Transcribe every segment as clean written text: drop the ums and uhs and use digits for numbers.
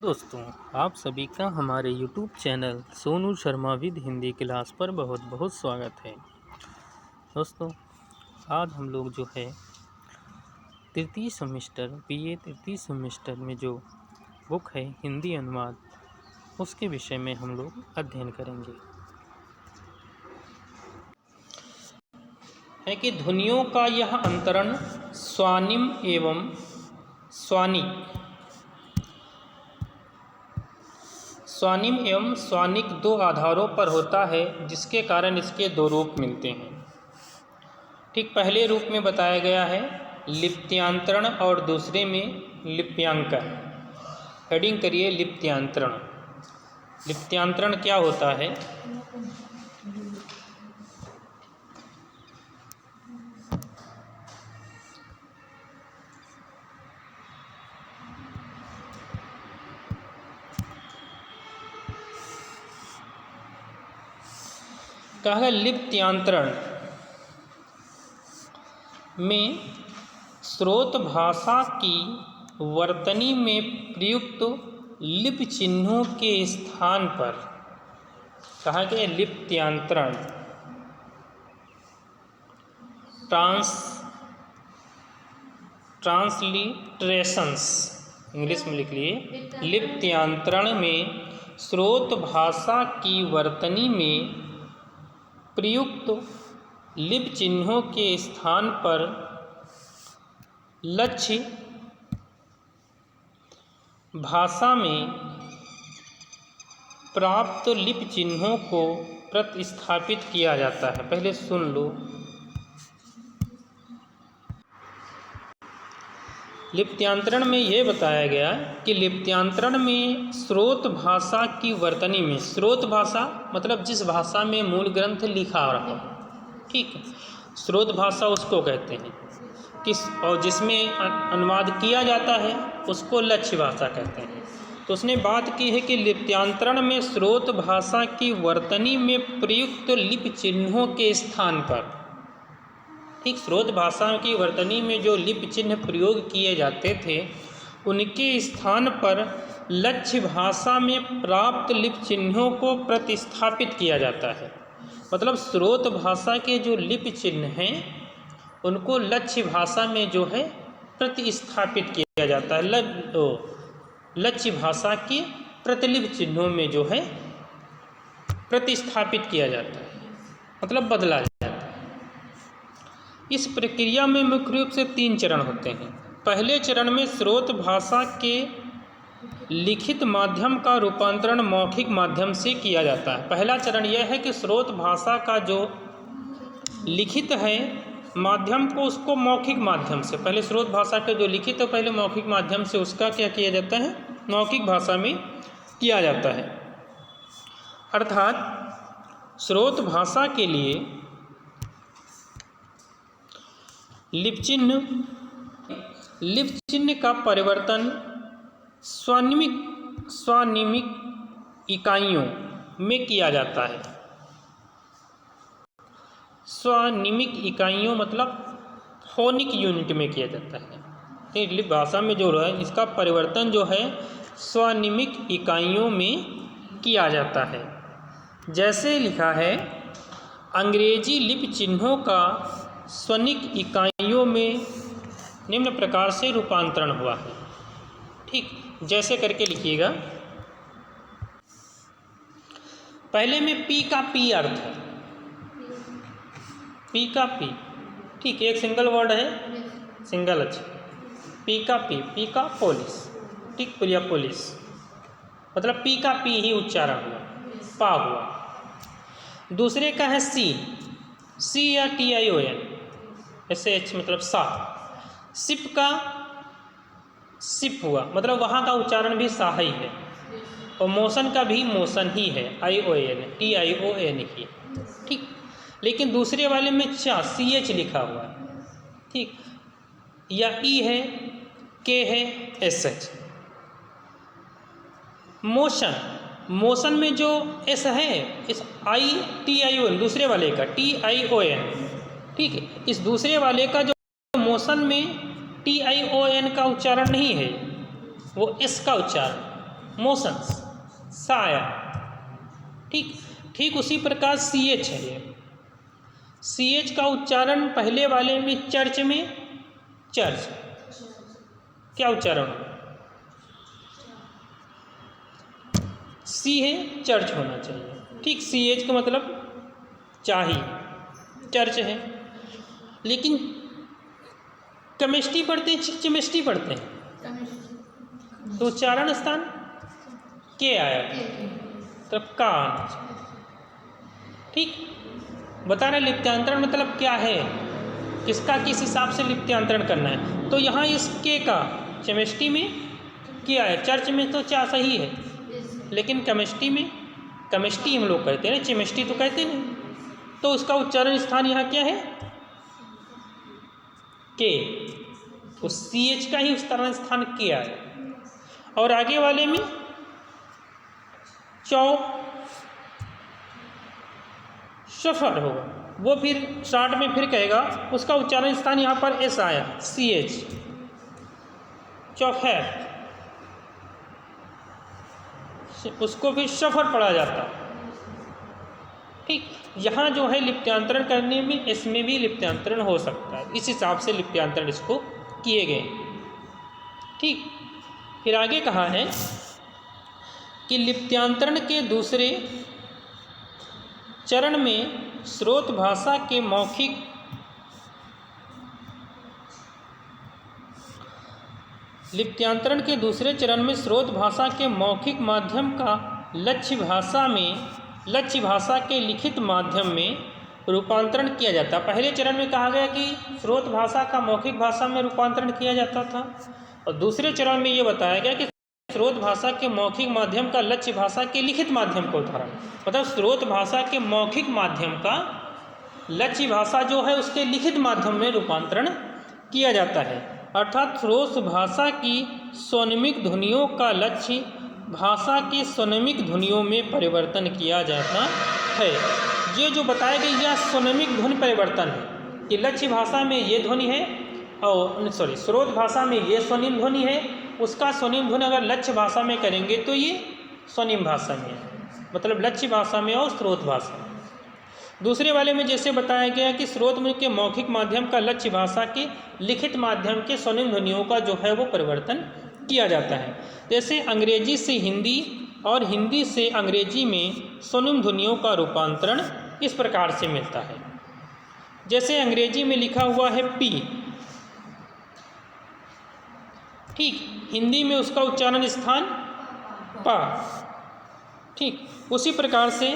दोस्तों, आप सभी का हमारे YouTube channel Sonu Sharma with Hindi class पर बहुत बहुत स्वागत है। दोस्तों, आज हम लोग जो है तृतीय सेमेस्टर BA तृतीय सेमेस्टर में जो बुक है हिंदी अनुवाद, उसके विषय में हम लोग अध्ययन करेंगे। है कि ध्वनियों का यह अंतरण स्वानिम एवं स्वानिक दो आधारों पर होता है, जिसके कारण इसके दो रूप मिलते हैं। ठीक, पहले रूप में बताया गया है लिप्त्यांतरण और दूसरे में लिप्यांकन। हेडिंग करिए लिप्त्यांतरण। लिप्त्यांतरण क्या होता है? कहा लिप्त्यांतरण में स्रोत भाषा की वर्तनी में प्रयुक्त लिप चिन्हों के स्थान पर कहा गया लिप्त्यांतरण ट्रांसलिटरेशंस इंग्लिश में लिख लिए। लिप्त्यांतरण में स्रोत भाषा की वर्तनी में प्रयुक्त लिप चिन्हों के स्थान पर लक्ष्य भाषा में प्राप्त लिप चिन्हों को प्रतिस्थापित किया जाता है। पहले सुन लो। लिप्त्यांतरण में यह बताया गया कि लिप्त्यांतरण में स्रोत भाषा की वर्तनी में, स्रोत भाषा मतलब जिस भाषा में मूल ग्रंथ लिखा रहा हो, ठीक है, स्रोत भाषा उसको कहते हैं और जिसमें अनुवाद किया जाता है उसको लक्ष्य भाषा कहते हैं। तो उसने बात की है कि लिप्त्यांतरण में स्रोत भाषा की वर्तनी में प्रयुक्त लिप चिन्हों के स्थान पर, ठीक, स्रोत भाषा की वर्तनी में जो लिप चिन्ह प्रयोग किए जाते थे उनके स्थान पर लक्ष्य भाषा में प्राप्त लिप चिन्हों को प्रतिस्थापित किया जाता है। मतलब स्रोत भाषा के जो लिप चिन्ह हैं उनको लक्ष्य भाषा में जो है प्रतिस्थापित किया जाता है। लक्ष्य भाषा के प्रतिलिपि चिन्हों में जो है प्रतिस्थापित किया जाता है, मतलब बदला जाता है। इस प्रक्रिया में मुख्य रूप से 3 चरण होते हैं। पहले चरण में स्रोत भाषा के लिखित माध्यम का रूपांतरण मौखिक माध्यम से किया जाता है। पहला चरण यह है कि स्रोत भाषा का जो लिखित है माध्यम को, उसको मौखिक माध्यम से, पहले स्रोत भाषा का जो लिखित है पहले मौखिक माध्यम से उसका क्या किया जाता है, मौखिक भाषा में किया जाता है। अर्थात स्रोत भाषा के लिए लिप चिन्ह का परिवर्तन स्वनिमिक इकाइयों में किया जाता है। स्वनिमिक इकाइयों मतलब फोनिक यूनिट में किया जाता है। तो लिप भाषा में जो है इसका परिवर्तन जो है स्वनिमिक इकाइयों में किया जाता है। जैसे लिखा है, अंग्रेजी लिप चिन्हों का स्वनिक इकाइयों में निम्न प्रकार से रूपांतरण हुआ है। ठीक, जैसे करके लिखिएगा। पहले में पी का पी अर्थ है, पी का पी, ठीक, एक सिंगल वर्ड है, सिंगल अक्षर, पी का पोलिस, ठीक, या पोलिस मतलब पी का पी ही उच्चारण हुआ, पा हुआ। दूसरे का है सी या TION, SH मतलब सा। सिप का सिप हुआ, मतलब वहाँ का उच्चारण भी सा ही है, और मोशन का भी मोशन ही है, TION ही, ठीक। लेकिन दूसरे वाले में CH लिखा हुआ है, ठीक, या E है, K है, SH। मोशन में जो S है, इस TION दूसरे वाले का TION, ठीक है, इस दूसरे वाले का जो मोशन में TION का उच्चारण नहीं है, वो S का उच्चारण, मोशंस, साया। ठीक ठीक उसी प्रकार CH है ये। CH का उच्चारण पहले वाले में चर्च में चर्च, क्या उच्चारण होगा? C है, चर्च होना चाहिए। ठीक CH का मतलब चाहिए, चर्च है। लेकिन केमिस्ट्री पढ़ते हैं, केमिस्ट्री पढ़ते हैं, तो उच्चारण स्थान के आया, तब का आना चाहिए। ठीक बता रहे लिप्यांतरण मतलब क्या है, किसका किस हिसाब से लिप्यांतरण करना है। तो यहाँ इस के का केमिस्ट्री में क्या है, चर्च में तो क्या सही है, लेकिन केमिस्ट्री में, केमिस्ट्री हम लोग कहते हैं ना, केमिस्ट्री तो कहते नहीं, तो उसका उच्चारण स्थान यहाँ क्या है, के। तो CH का ही उच्चारण स्थान के आया। और आगे वाले में सफर होगा, वो फिर शॉर्ट में फिर कहेगा, उसका उच्चारण स्थान यहाँ पर S आया, CH, चौफेर, उसको फिर सफर पढ़ा जाता। ठीक यहाँ जो है लिप्यांतरण करने में, इसमें भी लिप्यांतरण हो सकता है, इस हिसाब से लिप्यांतरण इसको किए गए। ठीक फिर आगे कहा है कि लिप्यांतरण के दूसरे चरण में स्रोत भाषा के मौखिक लिप्यांतरण के दूसरे चरण में स्रोत भाषा के मौखिक माध्यम का लक्ष्य भाषा के लिखित माध्यम में रूपांतरण किया जाता। पहले चरण में कहा गया कि स्रोत भाषा का मौखिक भाषा में रूपांतरण किया जाता था, और दूसरे चरण में ये बताया गया कि स्रोत भाषा के मौखिक माध्यम का लक्ष्य भाषा के लिखित माध्यम का उदाहरण, मतलब स्रोत भाषा के मौखिक माध्यम का लक्ष्य भाषा जो है उसके लिखित माध्यम में रूपांतरण किया जाता है। अर्थात स्रोत भाषा की स्वनिमिक ध्वनियों का लक्ष्य भाषा की स्वनिमिक ध्वनियों में परिवर्तन किया जाता है। ये जो बताया गया यह स्वनिमिक ध्वनि परिवर्तन है कि लक्ष्य भाषा में ये ध्वनि है, और स्रोत भाषा में ये स्वनिम ध्वनि है, उसका स्वनिम ध्वनि अगर लक्ष्य भाषा में करेंगे तो ये स्वनिम भाषा में है, मतलब लक्ष्य भाषा में और स्रोत भाषा में। दूसरे वाले में जैसे बताया गया कि स्रोत के मौखिक माध्यम का लक्ष्य भाषा के लिखित माध्यम के स्वनिम ध्वनियों का जो है वो परिवर्तन किया जाता है। जैसे अंग्रेजी से हिंदी और हिंदी से अंग्रेजी में स्वनिम ध्वनियों का रूपांतरण इस प्रकार से मिलता है। जैसे अंग्रेजी में लिखा हुआ है पी, ठीक, हिंदी में उसका उच्चारण स्थान पा। ठीक उसी प्रकार से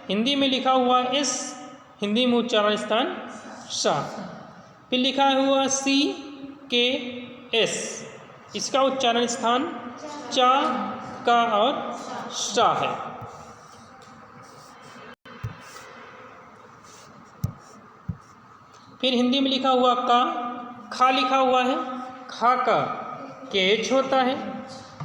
हिंदी में लिखा हुआ एस, हिंदी में उच्चारण स्थान सा। फिर लिखा हुआ सी के एस, इसका उच्चारण स्थान चा, का और सा है। फिर हिंदी में लिखा हुआ का, खा लिखा हुआ है, खा का के एच होता है।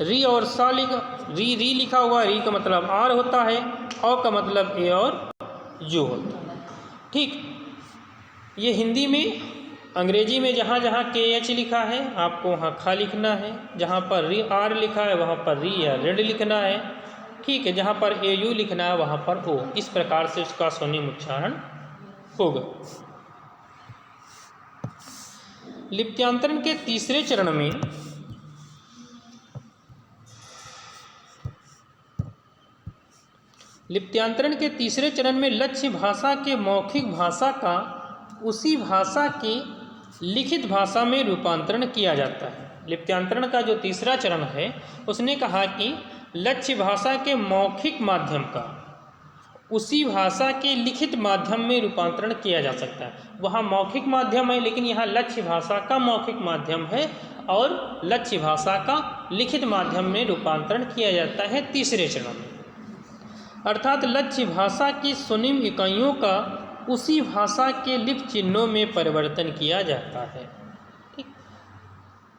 री और सा री लिखा हुआ, री का मतलब आर होता है, और का मतलब ए और यू होता है। ठीक, ये हिंदी में, अंग्रेजी में जहाँ जहाँ के एच लिखा है आपको वहाँ खा लिखना है, जहाँ पर री आर लिखा है वहाँ पर री या रेड लिखना है। ठीक है, जहाँ पर ए यू लिखना है वहाँ पर ओ। इस प्रकार से उसका स्वनिम उच्चारण होगा। लिप्यांतरण के तीसरे चरण में लक्ष्य भाषा के मौखिक भाषा का उसी भाषा की लिखित भाषा में रूपांतरण किया जाता है। लिप्यांतरण का जो तीसरा चरण है उसने कहा कि लक्ष्य भाषा के मौखिक माध्यम का उसी भाषा के लिखित माध्यम में रूपांतरण किया जा सकता है। वहाँ मौखिक माध्यम है, लेकिन यहाँ लक्ष्य भाषा का मौखिक माध्यम है और लक्ष्य भाषा का लिखित माध्यम में रूपांतरण किया जाता है तीसरे चरण में। अर्थात लक्ष्य भाषा की स्वनिम इकाइयों का उसी भाषा के लिपि चिन्हों में परिवर्तन किया जाता है। ठीक,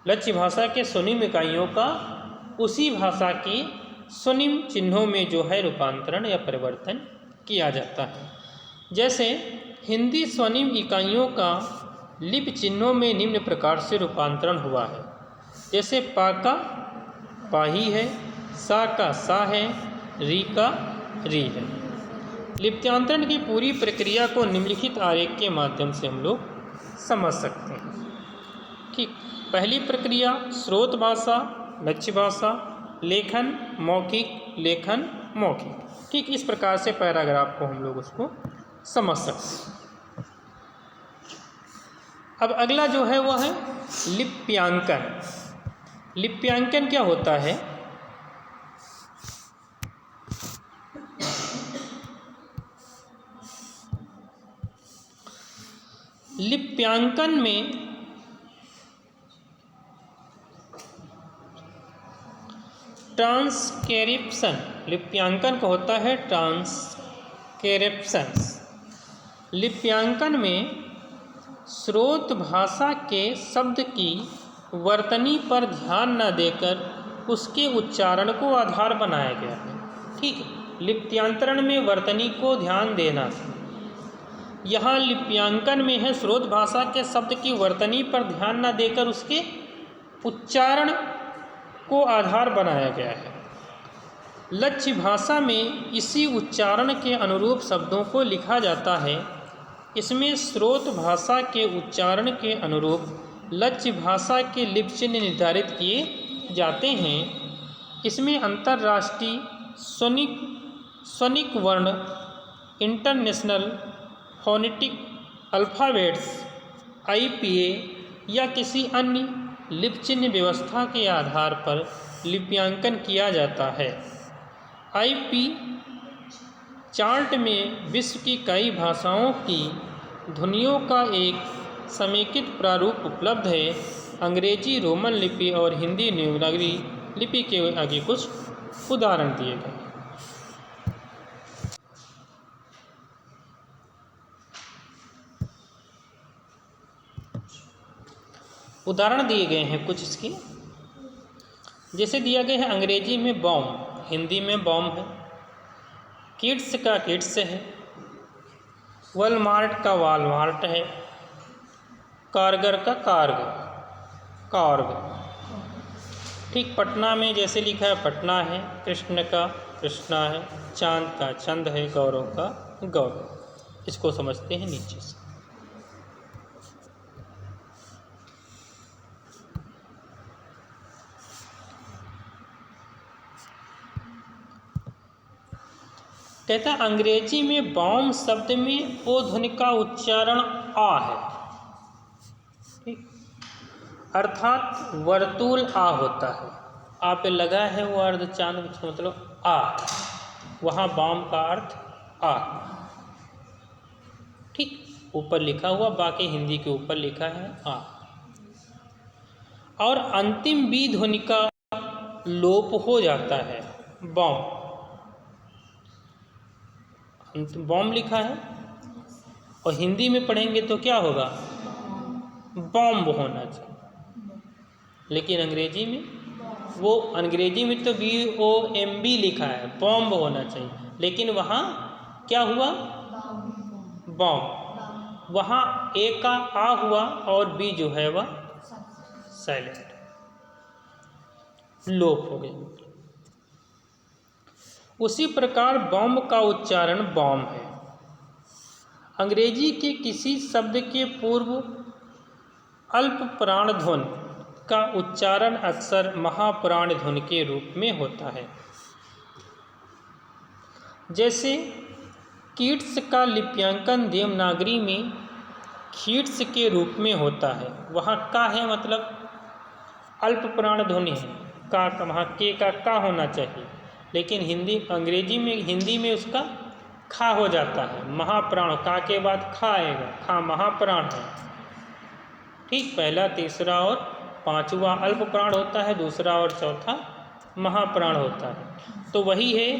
लक्ष्य भाषा के स्वनिम इकाइयों का उसी भाषा की स्वनिम चिन्हों में जो है रूपांतरण या परिवर्तन किया जाता है। जैसे हिंदी स्वनिम इकाइयों का लिपि चिन्हों में निम्न प्रकार से रूपांतरण हुआ है। जैसे पा का पाही है, सा का सा है, री का री है। लिप्यांतरण की पूरी प्रक्रिया को निम्नलिखित आरेख के माध्यम से हम लोग समझ सकते हैं। ठीक, पहली प्रक्रिया स्रोत भाषा, लक्ष्य भाषा, लेखन मौखिक, लेखन मौखिक। ठीक, इस प्रकार से पैराग्राफ को हम लोग उसको समझ सकते हैं। अब अगला जो है वह है लिप्यांकन। लिप्यांकन क्या होता है? लिप्यांकन में ट्रांसक्रिप्शन, लिप्यांकन का होता है ट्रांसक्रिप्शन। लिप्यांकन में स्रोत भाषा के शब्द की वर्तनी पर ध्यान न देकर उसके उच्चारण को आधार बनाया गया है। ठीक है, लिप्यांतरण में वर्तनी को ध्यान देना था। यहाँ लिप्यांकन में है स्रोत भाषा के शब्द की वर्तनी पर ध्यान न देकर उसके उच्चारण को आधार बनाया गया है। लक्ष्य भाषा में इसी उच्चारण के अनुरूप शब्दों को लिखा जाता है। इसमें स्रोत भाषा के उच्चारण के अनुरूप लक्ष्य भाषा के लिपि चिह्न निर्धारित किए जाते हैं। इसमें अंतर्राष्ट्रीय स्वनिक वर्ण, इंटरनेशनल फोनेटिक अल्फ़ाबेट्स IPA या किसी अन्य लिपि चिह्न व्यवस्था के आधार पर लिप्यांकन किया जाता है। IP चार्ट में विश्व की कई भाषाओं की ध्वनियों का एक समेकित प्रारूप उपलब्ध है। अंग्रेजी रोमन लिपि और हिंदी देवनागरी लिपि के आगे कुछ उदाहरण दिए गए। उदाहरण दिए गए हैं कुछ इसके, जैसे दिया गया है अंग्रेजी में बॉम, हिंदी में बॉम है। किड्स का किड्स है, वॉलमार्ट का वॉलमार्ट है, कारगर का कारगर। ठीक, पटना में जैसे लिखा है पटना है, कृष्ण का कृष्णा है, चांद का चंद है, गौरव का गौरव। इसको समझते हैं नीचे से। कहता है अंग्रेजी में बॉम शब्द में ओ ध्वनि का उच्चारण आ है। ठीक, अर्थात वर्तुल आ होता है। आ पे लगा है वो अर्ध चांद, मतलब आ, वहाँ बॉम का अर्थ आ। ठीक, ऊपर लिखा हुआ, बाकी हिंदी के ऊपर लिखा है आ। और अंतिम बी ध्वनि का लोप हो जाता है, बॉम। बॉम्ब लिखा है और हिंदी में पढ़ेंगे तो क्या होगा? बॉम्ब होना चाहिए। लेकिन अंग्रेजी में तो BOMB लिखा है, बॉम्ब होना चाहिए। लेकिन वहाँ क्या हुआ? बॉम्ब। वहाँ ए का आ हुआ और बी जो है वह साइलेंट, लोप हो गया। उसी प्रकार बॉम्ब का उच्चारण बॉम्ब है। अंग्रेजी के किसी शब्द के पूर्व अल्प प्राण ध्वनि का उच्चारण अक्सर महाप्राण ध्वनि के रूप में होता है। जैसे किड्स का लिप्यांकन देवनागरी में खीट्स के रूप में होता है। वहाँ का है मतलब अल्प प्राण ध्वनि है, का वहाँ के का होना चाहिए। लेकिन हिंदी में उसका खा हो जाता है। महाप्राण, का के बाद खा आएगा, खा महाप्राण है। ठीक, पहला तीसरा और पांचवा अल्प प्राण होता है, दूसरा और चौथा महाप्राण होता है। तो वही है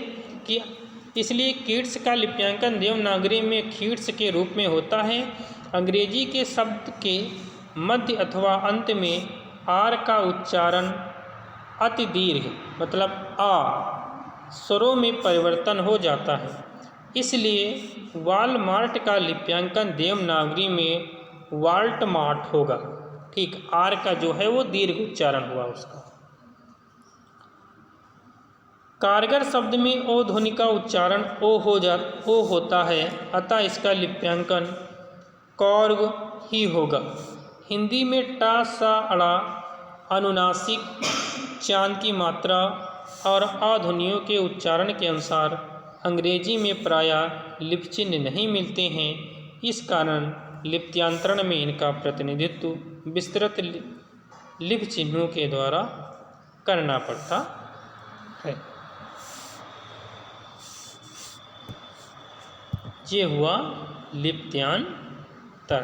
कि इसलिए किड्स का लिप्यांकन देवनागरी में खीट्स के रूप में होता है। अंग्रेजी के शब्द के मध्य अथवा अंत में आर का उच्चारण अति दीर्घ मतलब आ स्वरों में परिवर्तन हो जाता है। इसलिए वॉलमार्ट का लिप्यांकन देवनागरी में वाल्टमार्ट होगा। ठीक, आर का जो है वो दीर्घ उच्चारण हुआ उसका। कारगर शब्द में ओ ध्वनि का उच्चारण ओ होता है, अतः इसका लिप्यांकन कौर्ग ही होगा। हिंदी में टा सा अड़ा अनुनासिक चांद की मात्रा और अध्वनियों के उच्चारण के अनुसार अंग्रेजी में प्रायः लिप चिन्ह नहीं मिलते हैं। इस कारण लिप्यांतरण में इनका प्रतिनिधित्व विस्तृत लिप चिन्हों के द्वारा करना पड़ता है। ये हुआ लिप्यांतर।